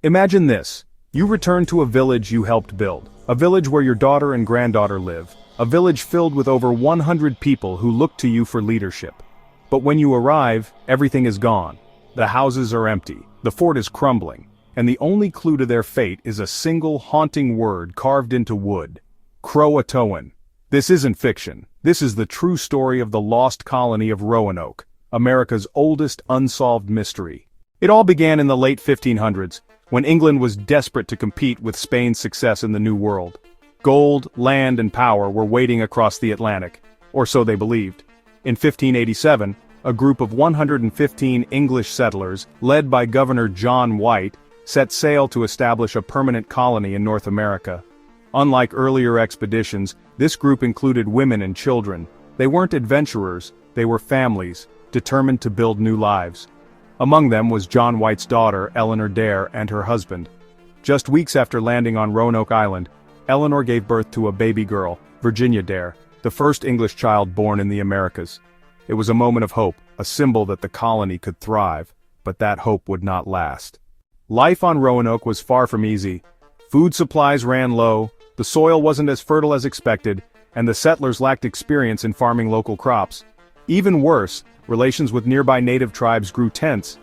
Imagine this. You return to a village you helped build, a village where your daughter and granddaughter live, a village filled with over 100 people who look to you for leadership. But when you arrive, everything is gone. The houses are empty, the fort is crumbling, and the only clue to their fate is a single haunting word carved into wood: Croatoan. This isn't fiction. This is the true story of the Lost Colony of Roanoke, America's oldest unsolved mystery. It all began in the late 1500s, when England was desperate to compete with Spain's success in the New World. Gold, land, and power were waiting across the Atlantic, or so they believed. In 1587, a group of 115 English settlers, led by Governor John White, set sail to establish a permanent colony in North America. Unlike earlier expeditions, this group included women and children. They weren't adventurers, they were families, determined to build new lives. Among them was John White's daughter, Eleanor Dare, and her husband. Just weeks after landing on Roanoke Island, Eleanor gave birth to a baby girl, Virginia Dare, the first English child born in the Americas. It was a moment of hope, a symbol that the colony could thrive, but that hope would not last. Life on Roanoke was far from easy. Food supplies ran low, the soil wasn't as fertile as expected, and the settlers lacked experience in farming local crops. Even worse, relations with nearby native tribes grew tense.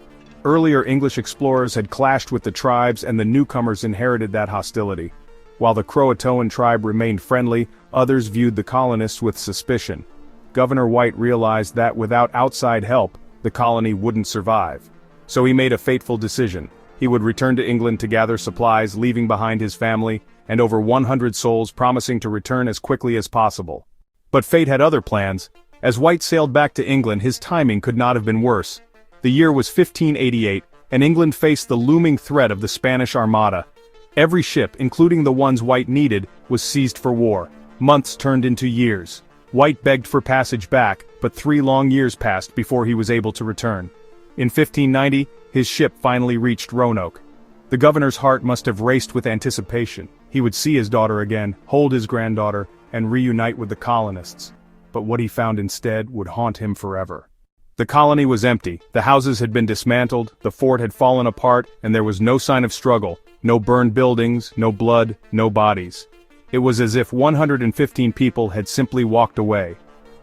Earlier English explorers had clashed with the tribes, and the newcomers inherited that hostility. While the Croatoan tribe remained friendly, others viewed the colonists with suspicion. Governor White realized that without outside help, the colony wouldn't survive. So he made a fateful decision. He would return to England to gather supplies, leaving behind his family, and over 100 souls, promising to return as quickly as possible. But fate had other plans. As White sailed back to England, his timing could not have been worse. The year was 1588, and England faced the looming threat of the Spanish Armada. Every ship, including the ones White needed, was seized for war. Months turned into years. White begged for passage back, but 3 long years passed before he was able to return. In 1590, his ship finally reached Roanoke. The governor's heart must have raced with anticipation. He would see his daughter again, hold his granddaughter, and reunite with the colonists. But what he found instead would haunt him forever. The colony was empty, the houses had been dismantled, the fort had fallen apart, and there was no sign of struggle, no burned buildings, no blood, no bodies. It was as if 115 people had simply walked away.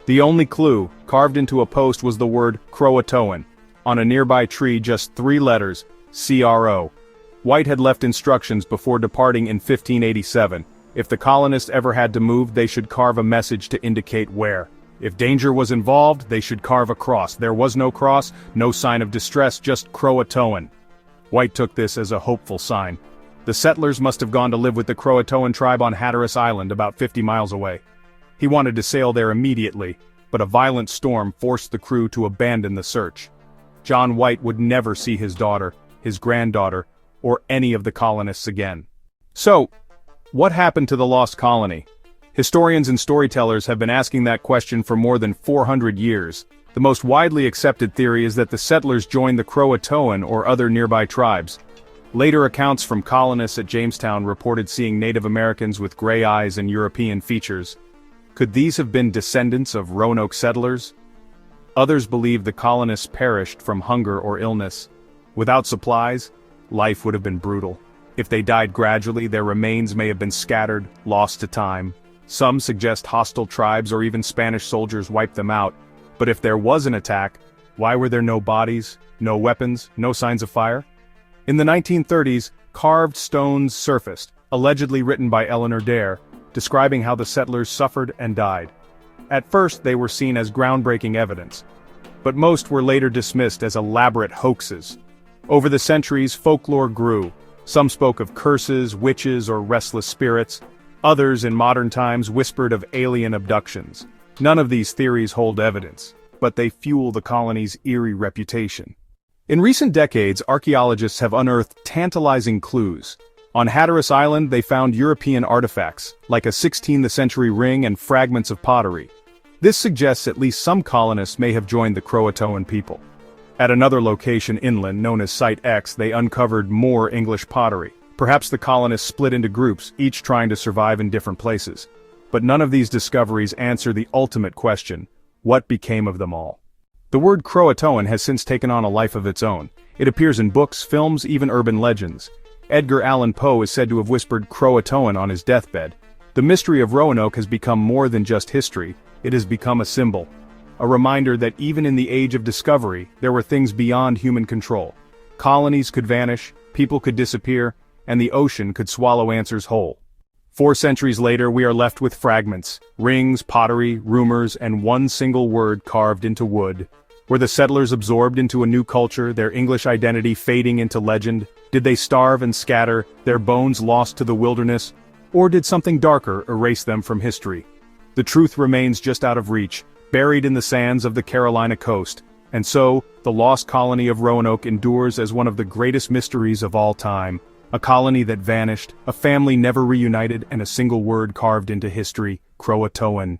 The only clue, carved into a post, was the word Croatoan. On a nearby tree, just 3 letters, CRO. White had left instructions before departing in 1587. If the colonists ever had to move, they should carve a message to indicate where. If danger was involved, they should carve a cross. There was no cross, no sign of distress, just Croatoan. White took this as a hopeful sign. The settlers must have gone to live with the Croatoan tribe on Hatteras Island, about 50 miles away. He wanted to sail there immediately, but a violent storm forced the crew to abandon the search. John White would never see his daughter, his granddaughter, or any of the colonists again. So, what happened to the lost colony? Historians and storytellers have been asking that question for more than 400 years. The most widely accepted theory is that the settlers joined the Croatoan or other nearby tribes. Later accounts from colonists at Jamestown reported seeing Native Americans with gray eyes and European features. Could these have been descendants of Roanoke settlers? Others believe the colonists perished from hunger or illness. Without supplies, life would have been brutal. If they died gradually, their remains may have been scattered, lost to time. Some suggest hostile tribes or even Spanish soldiers wiped them out. But if there was an attack, why were there no bodies, no weapons, no signs of fire? In the 1930s, carved stones surfaced, allegedly written by Eleanor Dare, describing how the settlers suffered and died. At first, they were seen as groundbreaking evidence, but most were later dismissed as elaborate hoaxes. Over the centuries, folklore grew. Some spoke of curses, witches, or restless spirits. Others, in modern times, whispered of alien abductions. None of these theories hold evidence, but they fuel the colony's eerie reputation. In recent decades, archaeologists have unearthed tantalizing clues. On Hatteras Island, they found European artifacts, like a 16th century ring and fragments of pottery. This suggests at least some colonists may have joined the Croatoan people. At another location inland, known as Site X, they uncovered more English pottery. Perhaps the colonists split into groups, each trying to survive in different places. But none of these discoveries answer the ultimate question: what became of them all? The word Croatoan has since taken on a life of its own. It appears in books, films, even urban legends. Edgar Allan Poe is said to have whispered Croatoan on his deathbed. The mystery of Roanoke has become more than just history, it has become a symbol. A reminder that even in the age of discovery, there were things beyond human control. Colonies could vanish, people could disappear, and the ocean could swallow answers whole. 4 centuries later, we are left with fragments, rings, pottery, rumors, and one single word carved into wood. Were the settlers absorbed into a new culture, their English identity fading into legend? Did they starve and scatter, their bones lost to the wilderness? Or did something darker erase them from history? The truth remains just out of reach, buried in the sands of the Carolina coast, and so, the Lost Colony of Roanoke endures as one of the greatest mysteries of all time. A colony that vanished, a family never reunited, and a single word carved into history, Croatoan.